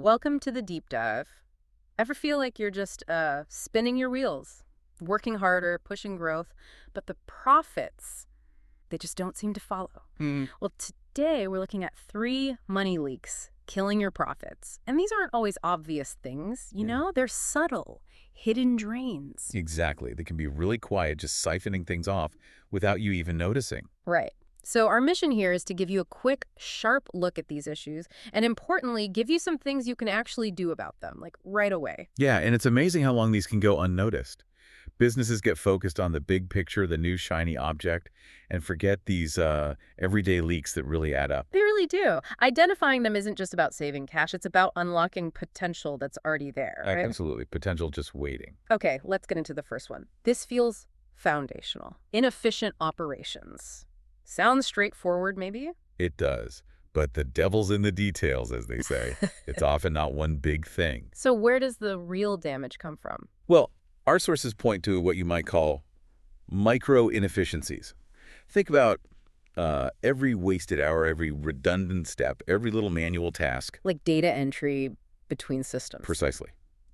Welcome to the deep dive. Ever feel like you're just spinning your wheels, working harder, pushing growth, but the profits, they just don't seem to follow? Well, today we're looking at 3 money leaks killing your profits. And these aren't always obvious things, you know? They're subtle, hidden drains. Exactly. They can be really quiet, just siphoning things off without you even noticing. Right. So our mission here is to give you a quick, sharp look at these issues, and importantly, give you some things you can actually do about them, like right away. Yeah, and it's amazing how long these can go unnoticed. Businesses get focused on the big picture, the new shiny object, and forget these everyday leaks that really add up. They really do. Identifying them isn't just about saving cash, it's about unlocking potential that's already there, right? Absolutely. Potential just waiting. Okay, let's get into the first one. This feels foundational. Inefficient operations. Sounds straightforward, maybe? It does. But the devil's in the details, as they say. It's often not one big thing. So where does the real damage come from? Well, our sources point to what you might call micro inefficiencies. Think about every wasted hour, every redundant step, every little manual task. Like data entry between systems. Precisely.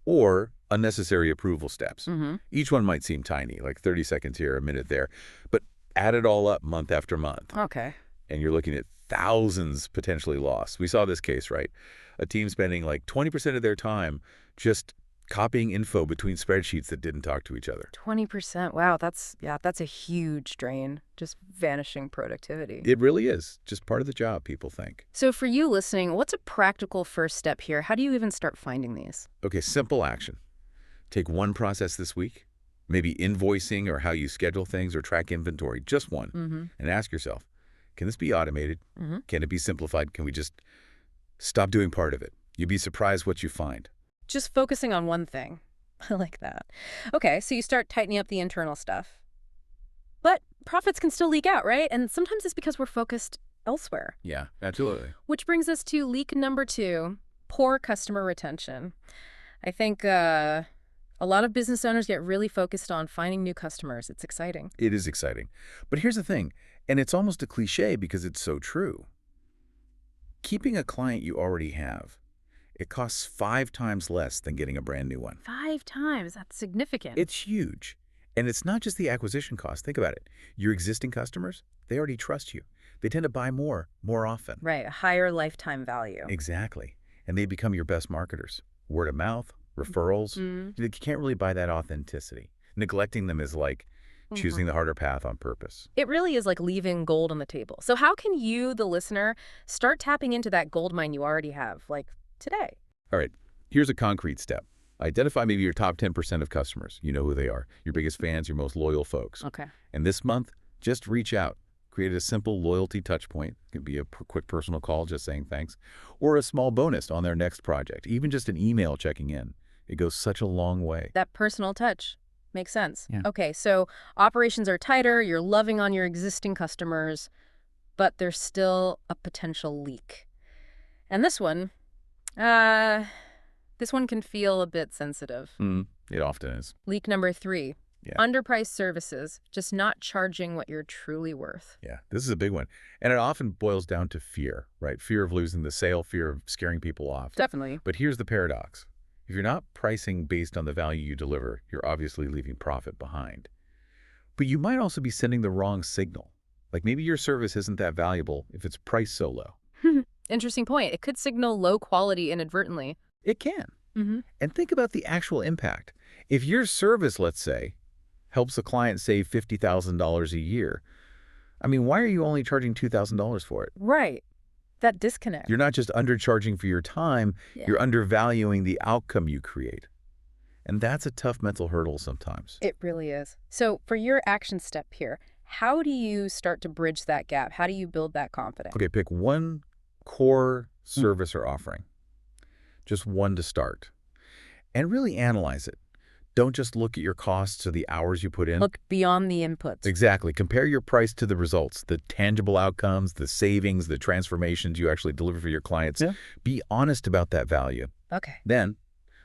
Or unnecessary approval steps. Mm-hmm. Each one might seem tiny, like 30 seconds here, a minute there, but add it all up month after month. Okay. And you're looking at thousands potentially lost. We saw this case, right? A team spending like 20% of their time just copying info between spreadsheets that didn't talk to each other. 20%. Wow, that's a huge drain. Just vanishing productivity. It really is. Just part of the job, people think. So for you listening, what's a practical first step here? How do you even start finding these? Okay, simple action. Take one process this week, maybe invoicing or how you schedule things or track inventory, just one, and ask yourself, can this be automated? Can it be simplified? Can we just stop doing part of it? You'd be surprised what you find. Just focusing on one thing. I like that. Okay, so you start tightening up the internal stuff. But profits can still leak out, right? And sometimes it's because we're focused elsewhere. Yeah, absolutely. Which brings us to leak number 2, poor customer retention. I think a lot of business owners get really focused on finding new customers. It's exciting. It is exciting. But here's the thing, and it's almost a cliche because it's so true. Keeping a client you already have, it costs 5 times less than getting a brand new one. 5 times? That's significant. It's huge. And it's not just the acquisition cost. Think about it. Your existing customers, they already trust you. They tend to buy more often. Right, a higher lifetime value. Exactly. And they become your best marketers. Word of mouth, referrals. You can't really buy that authenticity. Neglecting them is like choosing the harder path on purpose. It really is like leaving gold on the table. So how can you, the listener, start tapping into that gold mine you already have, like today? All right, here's a concrete step. Identify maybe your top 10% of customers. You know who they are. Your biggest fans, your most loyal folks. Okay. And this month, just reach out. Create a simple loyalty touch point. It can be a quick personal call just saying thanks, or a small bonus on their next project. Even just an email checking in. It goes such a long way. That personal touch makes sense. Yeah. Okay, so operations are tighter, you're loving on your existing customers, but there's still a potential leak. And this one can feel a bit sensitive. It often is. Leak number 3. Yeah. Underpriced services, just not charging what you're truly worth. Yeah, this is a big one. And it often boils down to fear, right? Fear of losing the sale, fear of scaring people off. Definitely. But here's the paradox. If you're not pricing based on the value you deliver, you're obviously leaving profit behind. But you might also be sending the wrong signal. Like maybe your service isn't that valuable if it's priced so low. Interesting point. It could signal low quality inadvertently. It can. And think about the actual impact. If your service, let's say, helps a client save $50,000 a year, I mean, why are you only charging $2,000 for it? Right. That disconnect. You're not just undercharging for your time, you're undervaluing the outcome you create. And that's a tough mental hurdle sometimes. It really is. So for your action step here, how do you start to bridge that gap? How do you build that confidence? Okay, pick one core service or offering. Just one to start. And really analyze it. Don't just look at your costs or the hours you put in. Look beyond the inputs. Exactly. Compare your price to the results, the tangible outcomes, the savings, the transformations you actually deliver for your clients. Be honest about that value. Okay. Then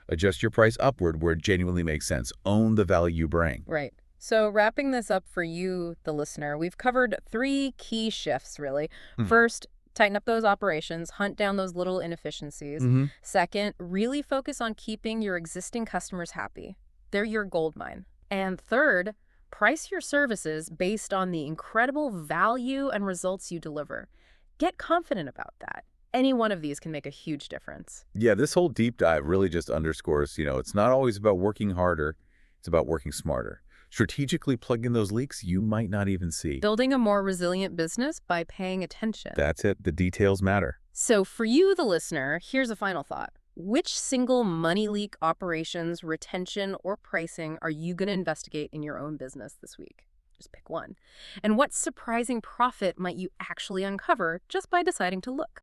adjust your price upward where it genuinely makes sense. Own the value you bring. Right. So wrapping this up for you, the listener, we've covered 3 key shifts, really. First, Tighten up those operations, hunt down those little inefficiencies. Second, really focus on keeping your existing customers happy. They're your gold mine. And third, price your services based on the incredible value and results you deliver. Get confident about that. Any one of these can make a huge difference. Yeah, this whole deep dive really just underscores, it's not always about working harder, it's about working smarter. Strategically plugging those leaks you might not even see. Building a more resilient business by paying attention. That's it. The details matter. So for you, the listener, here's a final thought. Which single money leak, operations, retention, or pricing are you going to investigate in your own business this week? Just pick one. And what surprising profit might you actually uncover just by deciding to look?